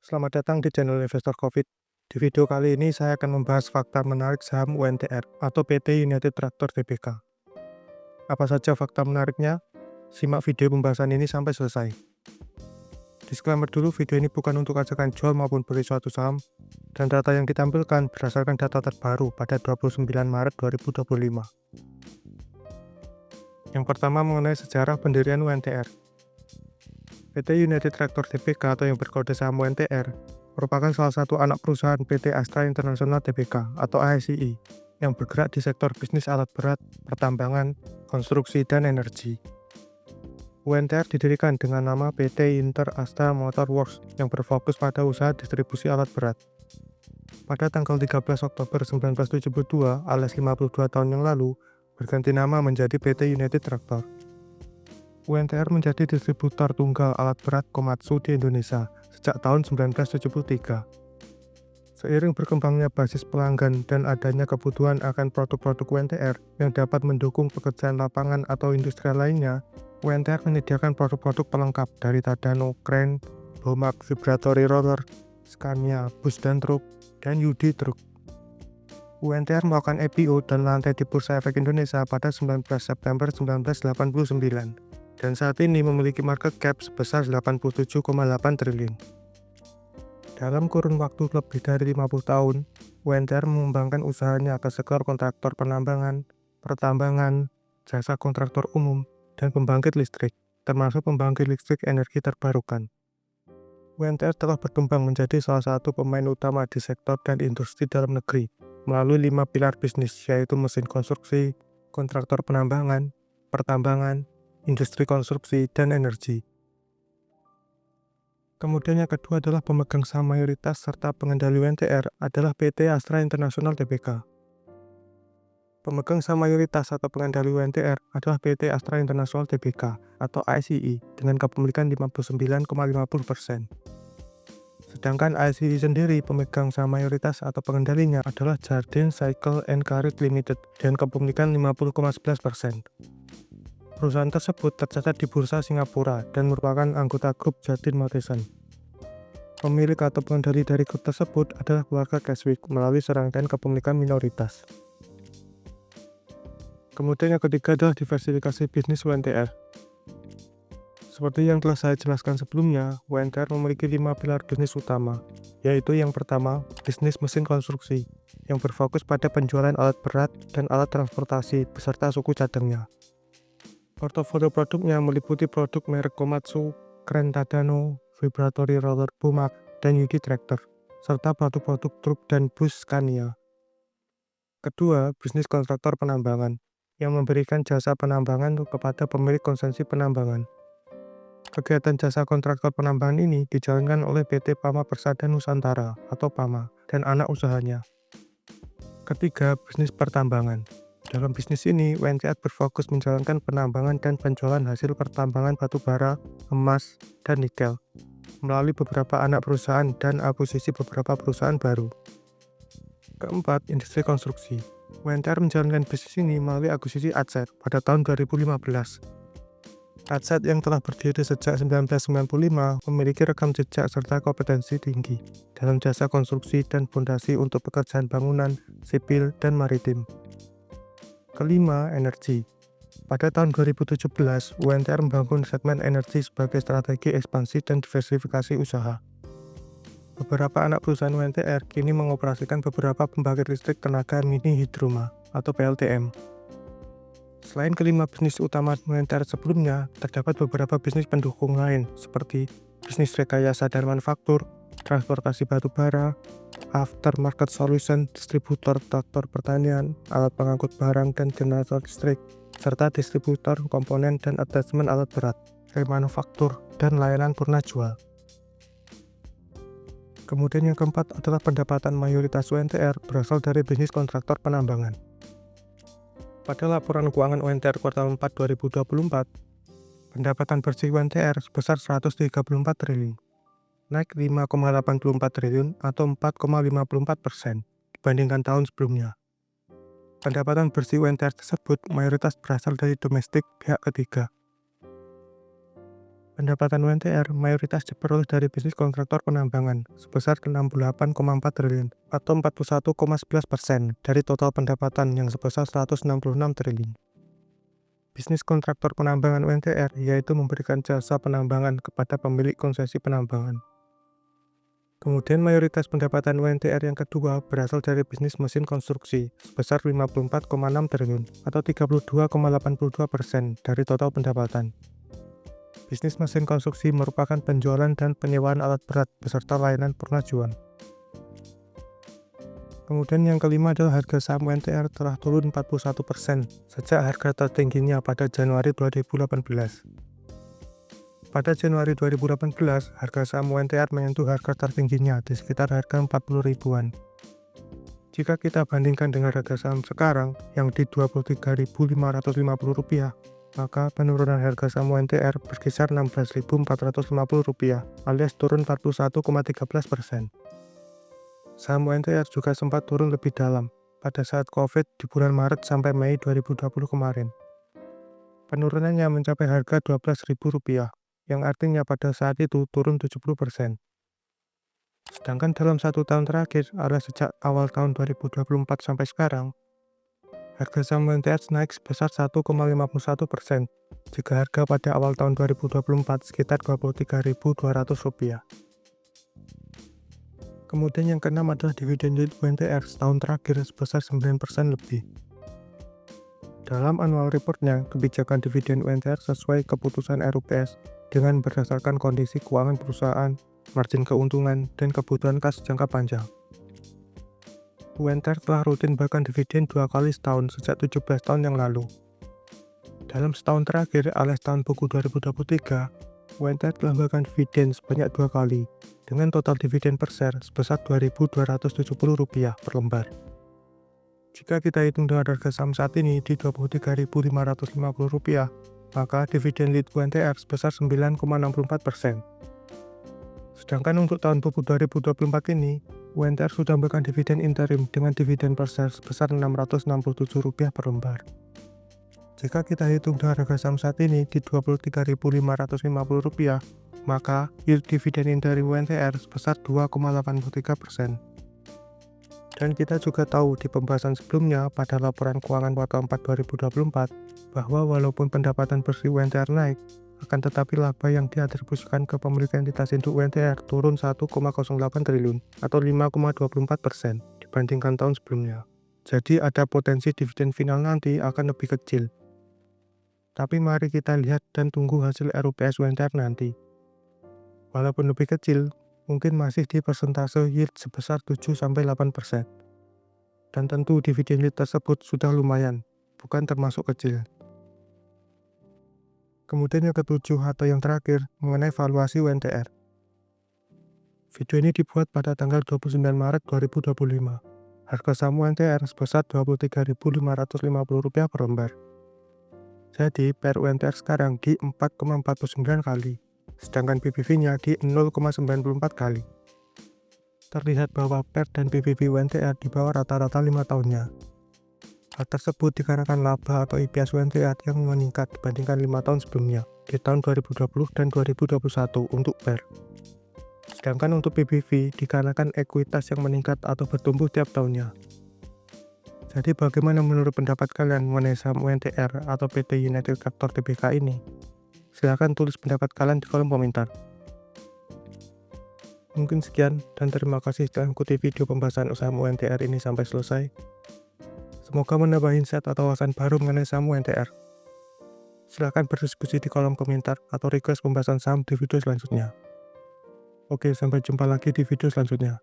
Selamat datang di channel Investor Covid. Di video kali ini saya akan membahas fakta menarik saham UNTR atau PT United Tractor Tbk. Apa saja fakta menariknya? Simak video pembahasan ini sampai selesai. Disclaimer dulu, video ini bukan untuk ajakan jual maupun beli suatu saham, dan data yang ditampilkan berdasarkan data terbaru pada 29 Maret 2025. Yang pertama mengenai sejarah pendirian UNTR. PT United Tractor Tbk atau yang berkode saham UNTR merupakan salah satu anak perusahaan PT Astra International Tbk atau ASII yang bergerak di sektor bisnis alat berat, pertambangan, konstruksi, dan energi. UNTR didirikan dengan nama PT Inter Astra Motor Works yang berfokus pada usaha distribusi alat berat. Pada tanggal 13 Oktober 1972 alias 52 tahun yang lalu, berganti nama menjadi PT United Tractor. UNTR menjadi distributor tunggal alat berat Komatsu di Indonesia sejak tahun 1973. Seiring berkembangnya basis pelanggan dan adanya kebutuhan akan produk-produk UNTR yang dapat mendukung pekerjaan lapangan atau industri lainnya, UNTR menyediakan produk-produk pelengkap dari Tadano, Crane, Bomac, Vibratory Roller, Scania, bus dan truk, dan UD Truk. UNTR melakukan IPO dan lantai di Bursa Efek Indonesia pada 19 September 1989, dan saat ini memiliki market cap sebesar 87,8 triliun. Dalam kurun waktu lebih dari 50 tahun, UNTR mengembangkan usahanya ke sektor kontraktor penambangan, pertambangan, jasa kontraktor umum, dan pembangkit listrik, termasuk pembangkit listrik energi terbarukan. UNTR telah berkembang menjadi salah satu pemain utama di sektor dan industri dalam negeri, melalui 5 pilar bisnis yaitu mesin konstruksi, kontraktor penambangan, pertambangan, industri konstruksi, dan energi. Kemudian yang kedua adalah pemegang saham mayoritas serta pengendali UNTR adalah PT Astra International Tbk. Pemegang saham mayoritas atau pengendali UNTR adalah PT Astra International Tbk atau ASII dengan kepemilikan 59,50%. Sedangkan ASII sendiri pemegang saham mayoritas atau pengendalinya adalah Jardine Cycle & Carriage Limited dengan kepemilikan 50,11%. Perusahaan tersebut tercatat di Bursa Singapura dan merupakan anggota grup Jardine Matheson. Pemilik atau pengendali dari grup tersebut adalah keluarga Keswick melalui serangkaian kepemilikan minoritas. Kemudian yang ketiga adalah diversifikasi bisnis UNTR. Seperti yang telah saya jelaskan sebelumnya, UNTR memiliki 5 pilar bisnis utama, yaitu yang pertama, bisnis mesin konstruksi, yang berfokus pada penjualan alat berat dan alat transportasi beserta suku cadangnya. Portofolio produknya meliputi produk merek Komatsu, Crane Tadano, Vibratory Roller Bomac, dan UD Tractor, serta produk-produk truk dan bus Scania. Kedua, bisnis kontraktor penambangan, yang memberikan jasa penambangan kepada pemilik konsesi penambangan. Kegiatan jasa kontraktor penambangan ini dijalankan oleh PT Pama Persada Nusantara atau PAMA dan anak usahanya. Ketiga, bisnis pertambangan. Dalam bisnis ini, UNTR berfokus menjalankan penambangan dan penjualan hasil pertambangan batu bara, emas, dan nikel, melalui beberapa anak perusahaan dan akuisisi beberapa perusahaan baru. Keempat, industri konstruksi. UNTR menjalankan bisnis ini melalui akuisisi Adset pada tahun 2015. Adset yang telah berdiri sejak 1995 memiliki rekam jejak serta kompetensi tinggi dalam jasa konstruksi dan fondasi untuk pekerjaan bangunan, sipil, dan maritim. Kelima, energi. Pada tahun 2017, UNTR membangun segmen energi sebagai strategi ekspansi dan diversifikasi usaha. Beberapa anak perusahaan UNTR kini mengoperasikan beberapa pembangkit listrik tenaga mini hidroma atau PLTM. Selain kelima bisnis utama UNTR sebelumnya, terdapat beberapa bisnis pendukung lain seperti bisnis rekayasa dan manufaktur, transportasi batu bara, aftermarket solution, distributor traktor pertanian, alat pengangkut barang dan generator listrik, serta distributor komponen dan attachment alat berat, remanufaktur, dan layanan purna jual. Kemudian yang keempat adalah pendapatan mayoritas UNTR berasal dari bisnis kontraktor penambangan. Pada laporan keuangan UNTR kuartal 4 2024, pendapatan bersih UNTR sebesar 134 triliun. Naik 5,84 triliun atau 4,54% dibandingkan tahun sebelumnya. Pendapatan bersih UNTR tersebut mayoritas berasal dari domestik pihak ketiga. Pendapatan UMTR mayoritas diperoleh dari bisnis kontraktor penambangan sebesar 68,4 triliun atau 41,11% dari total pendapatan yang sebesar 166 triliun. Bisnis kontraktor penambangan UMTR yaitu memberikan jasa penambangan kepada pemilik konsesi penambangan. Kemudian mayoritas pendapatan UMTR yang kedua berasal dari bisnis mesin konstruksi sebesar 54,6 triliun atau 32,82% dari total pendapatan. Bisnis mesin konstruksi merupakan penjualan dan penyewaan alat berat beserta layanan pernajuan. Kemudian yang kelima adalah harga saham UMTR telah turun 41% sejak harga tertingginya pada Januari 2018. Pada Januari 2018, harga saham UMTR menyentuh harga tertingginya di sekitar harga 40 ribuan. Jika kita bandingkan dengan harga saham sekarang yang di Rp23.550, maka penurunan harga saham UMTR berkisar Rp16.450 alias turun 41,13%. Saham UMTR juga sempat turun lebih dalam pada saat COVID di bulan Maret sampai Mei 2020 kemarin. Penurunannya mencapai harga Rp12.000, yang artinya pada saat itu turun 70%. Sedangkan dalam 1 tahun terakhir, alias sejak awal tahun 2024 sampai sekarang, harga saham UMTR naik sebesar 1,51%, jika harga pada awal tahun 2024 sekitar Rp23.200. Kemudian yang keenam adalah dividen yield UMTR setahun terakhir sebesar 9% lebih. Dalam annual reportnya, kebijakan dividen UMTR sesuai keputusan RUPS dengan berdasarkan kondisi keuangan perusahaan, margin keuntungan, dan kebutuhan kas jangka panjang. UMTR telah rutin bahkan dividen 2 kali setahun sejak 17 tahun yang lalu. Dalam setahun terakhir alias tahun buku 2023, UMTR telah bahkan dividen sebanyak 2 kali, dengan total dividen per share sebesar Rp2.270 per lembar. Jika kita hitung dengan harga saham saat ini di Rp23.550, maka dividen yield UMTR sebesar 9,64%. Sedangkan untuk tahun buku 2024 ini, UMTR sudah memberikan dividen interim dengan dividen per share sebesar Rp667 per lembar. Jika kita hitung dengan harga saham saat ini di Rp23.550, maka yield dividen interim UMTR sebesar 2,83%. Dan kita juga tahu di pembahasan sebelumnya pada laporan keuangan kuartal 4 2024 bahwa walaupun pendapatan bersih UMTR naik, akan tetapi laba yang diatribusikan ke pemilik entitas induk UMTR turun 1,08 triliun atau 5,24% dibandingkan tahun sebelumnya. Jadi ada potensi dividen final nanti akan lebih kecil. Tapi mari kita lihat dan tunggu hasil RUPS UMTR nanti. Walaupun lebih kecil, mungkin masih di persentase yield sebesar 7-8%. Dan tentu dividen yield tersebut sudah lumayan, bukan termasuk kecil. Kemudian yang ketujuh atau yang terakhir mengenai valuasi UMTR. Video ini dibuat pada tanggal 29 Maret 2025. Harga saham UMTR sebesar Rp23.550 per lembar. Jadi PER UMTR sekarang di 4,49 kali, sedangkan PBV-nya di 0,94 kali. Terlihat bahwa PER dan PBV UMTR di bawah rata-rata 5 tahunnya. Hal tersebut dikarenakan laba atau EPS UMTR yang meningkat dibandingkan 5 tahun sebelumnya di tahun 2020 dan 2021 untuk PER. Sedangkan untuk PBV dikarenakan ekuitas yang meningkat atau bertumbuh tiap tahunnya. Jadi bagaimana menurut pendapat kalian mengenai saham UMTR atau PT United Tractor Tbk ini? Silahkan tulis pendapat kalian di kolom komentar. Mungkin sekian dan terima kasih telah mengikuti video pembahasan saham UMTR ini sampai selesai. Semoga menambah insight atau wawasan baru mengenai saham UMTR. Silahkan berdiskusi di kolom komentar atau request pembahasan saham di video selanjutnya. Oke, sampai jumpa lagi di video selanjutnya.